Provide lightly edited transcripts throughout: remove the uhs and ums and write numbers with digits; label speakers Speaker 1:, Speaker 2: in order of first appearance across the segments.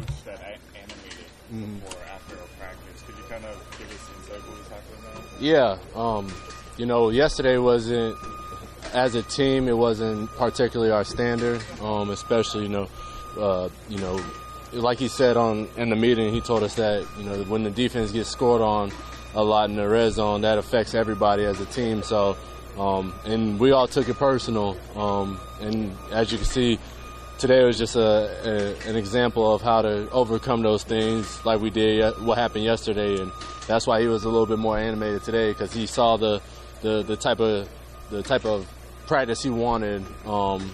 Speaker 1: coach that animated before after a practice. Could you kind of give us insight what was happening there?
Speaker 2: Yeah, you know, yesterday wasn't, as a team, it wasn't particularly our standard, especially, you know, like he said in the meeting, he told us that, you know, when the defense gets scored on a lot in the red zone, that affects everybody as a team. So, and we all took it personal. And as you can see, today was just an example of how to overcome those things like we did, what happened yesterday. And that's why he was a little bit more animated today, because he saw the type of practice he wanted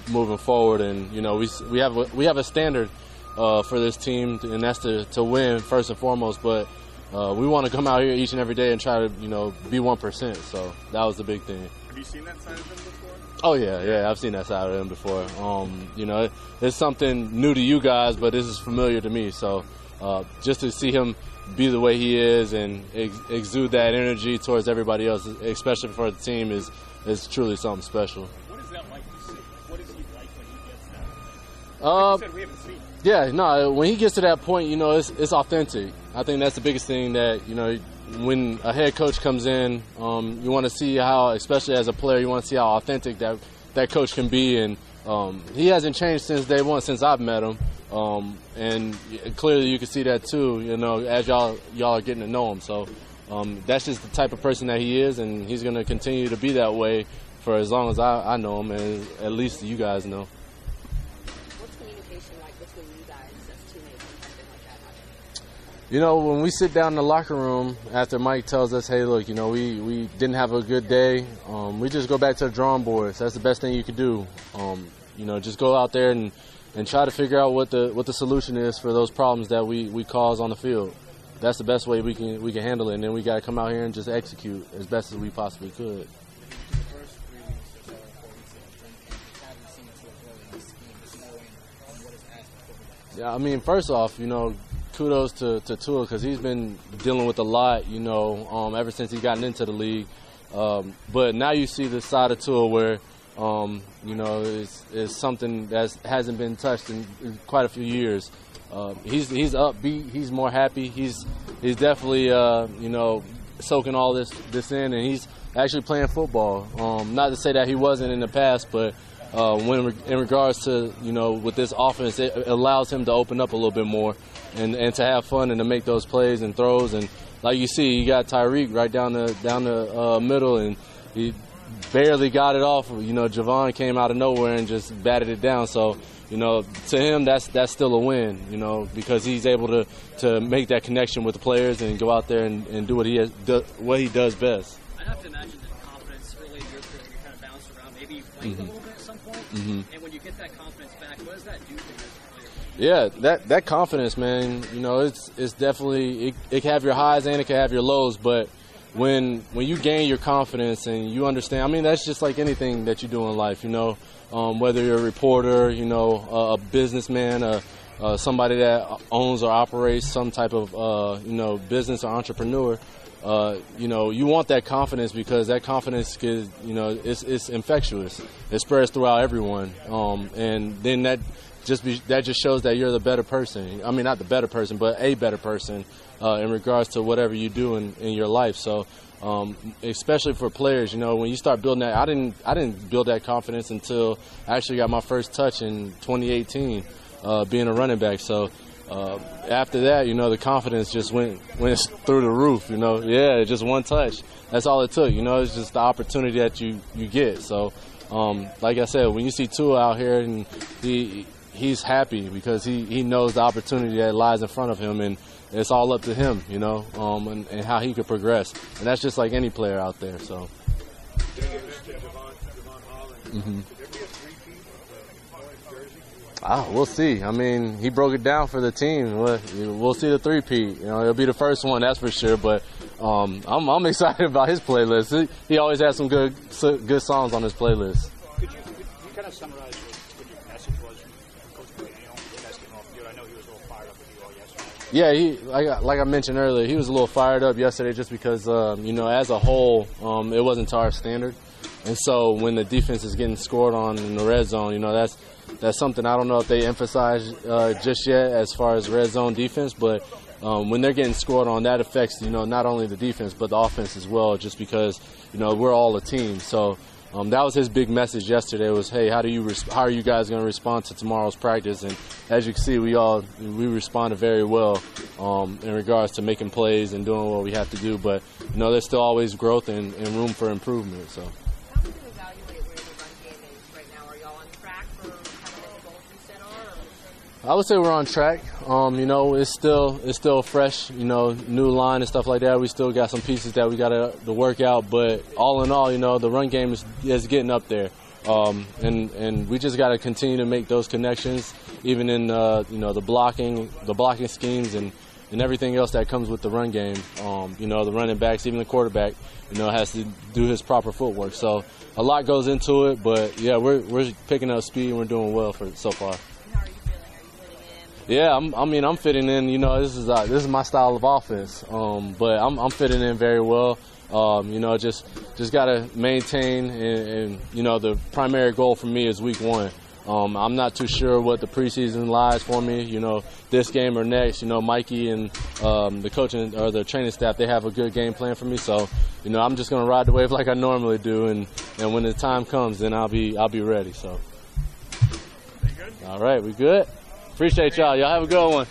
Speaker 2: moving forward. And, you know, we have a standard for this team, and that's to win first and foremost. But we want to come out here each and every day and try to, you know, be 1%. So that was the big thing.
Speaker 1: Have you seen that side of him before?
Speaker 2: Oh yeah, I've seen that side of him before. You know, it's something new to you guys, but this is familiar to me. So just to see him be the way he is and exude that energy towards everybody else, especially for the team, is truly something special.
Speaker 1: What is that like to see? What is he like when he gets that? Like you said, we haven't seen it.
Speaker 2: Yeah, no, when he gets to that point, you know, it's authentic. I think that's the biggest thing, that, you know, when a head coach comes in, you want to see how, especially as a player, you want to see how authentic that coach can be. And he hasn't changed since day one, since I've met him. And clearly you can see that too, you know, as y'all are getting to know him. So that's just the type of person that he is, and he's going to continue to be that way for as long as I know him, and at least you guys know.
Speaker 3: What's communication like between you guys as teammates and something like that?
Speaker 2: You know, when we sit down in the locker room after Mike tells us, hey, look, you know, we didn't have a good day, we just go back to the drawing board. So that's the best thing you could do. You know, just go out there and try to figure out what the solution is for those problems that we cause on the field. That's the best way we can handle it, and then we got to come out here and just execute as best as we possibly could. Yeah, I mean, first off, you know, kudos to Tua, because he's been dealing with a lot, you know, ever since he's gotten into the league. But now you see the side of Tua where, you know, it's something that hasn't been touched in quite a few years. He's upbeat. He's more happy. He's definitely, you know, soaking all this in, and he's actually playing football. Not to say that he wasn't in the past, but when in regards to, you know, with this offense, it allows him to open up a little bit more and to have fun and to make those plays and throws. And like you see, you got Tyreek right down the middle, and he barely got it off. You know, Javon came out of nowhere and just batted it down. So, you know, to him, that's still a win, you know, because he's able to make that connection with the players and go out there and do what he does best.
Speaker 4: I have to imagine that confidence early in your career, you kind of bounce around, maybe you flamed a little bit at some point. And when you get that confidence back, what does that do for you as a player?
Speaker 2: Yeah, that confidence, man, you know, it's definitely, it can have your highs and it can have your lows, but when you gain your confidence and you understand, I mean, that's just like anything that you do in life, you know, whether you're a reporter, you know, a businessman, somebody that owns or operates some type of, you know, business or entrepreneur, you know, you want that confidence, because that confidence is, you know, it's infectious. It spreads throughout everyone, and then that just shows that you're the better person. I mean, not the better person, but a better person in regards to whatever you do in your life. So, especially for players, you know, when you start building that, I didn't build that confidence until I actually got my first touch in 2018, being a running back. So. After that, you know, the confidence just went through the roof, you know. Yeah, just one touch. That's all it took, you know. It's just the opportunity that you get. So, like I said, when you see Tua out here, and he's happy because he knows the opportunity that lies in front of him, and it's all up to him, you know, and how he could progress. And that's just like any player out there, so. We'll see. I mean, he broke it down for the team. We'll see the three-peat. You know, it'll be the first one, that's for sure. But I'm excited about his playlist. He always has some good songs on his playlist.
Speaker 1: Could you kind of summarize what your message was from Coach Pallet as getting off the field? I know he was a little fired up with you all yesterday.
Speaker 2: Yeah, like I mentioned earlier, he was a little fired up yesterday just because, you know, as a whole, it wasn't to our standard. And so when the defense is getting scored on in the red zone, you know, that's something I don't know if they emphasize just yet as far as red zone defense, but when they're getting scored on, that affects, you know, not only the defense but the offense as well, just because, you know, we're all a team. So that was his big message yesterday was, hey, how are you guys going to respond to tomorrow's practice? And as you can see, we responded very well in regards to making plays and doing what we have to do. But, you know, there's still always growth and room for improvement. So.
Speaker 3: How would you evaluate where the run game is right now? Are y'all on track for kind of the goals you set are?
Speaker 2: I would say we're on track. You know, it's still fresh, you know, new line and stuff like that. We still got some pieces that we got to work out, but all in all, you know, the run game is getting up there. And we just got to continue to make those connections, even in you know, the blocking schemes and everything else that comes with the run game. You know, the running backs, even the quarterback, you know, has to do his proper footwork. So a lot goes into it, but yeah, we're picking up speed and we're doing well so far.
Speaker 3: How are you feeling? Are you fitting in?
Speaker 2: Yeah, I'm fitting in. You know, this is my style of offense. But I'm fitting in very well. You know, just got to maintain, and you know, the primary goal for me is week 1. I'm not too sure what the preseason lies for me, you know, this game or next. You know, Mikey and the coaching or the training staff, they have a good game plan for me. So, you know, I'm just going to ride the wave like I normally do, and when the time comes, then I'll be ready. So.
Speaker 1: You good?
Speaker 2: All right, we good? Appreciate y'all. Y'all have a good one.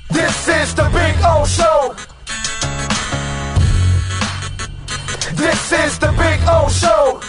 Speaker 5: This is the Big O Show. This is the Big O Show.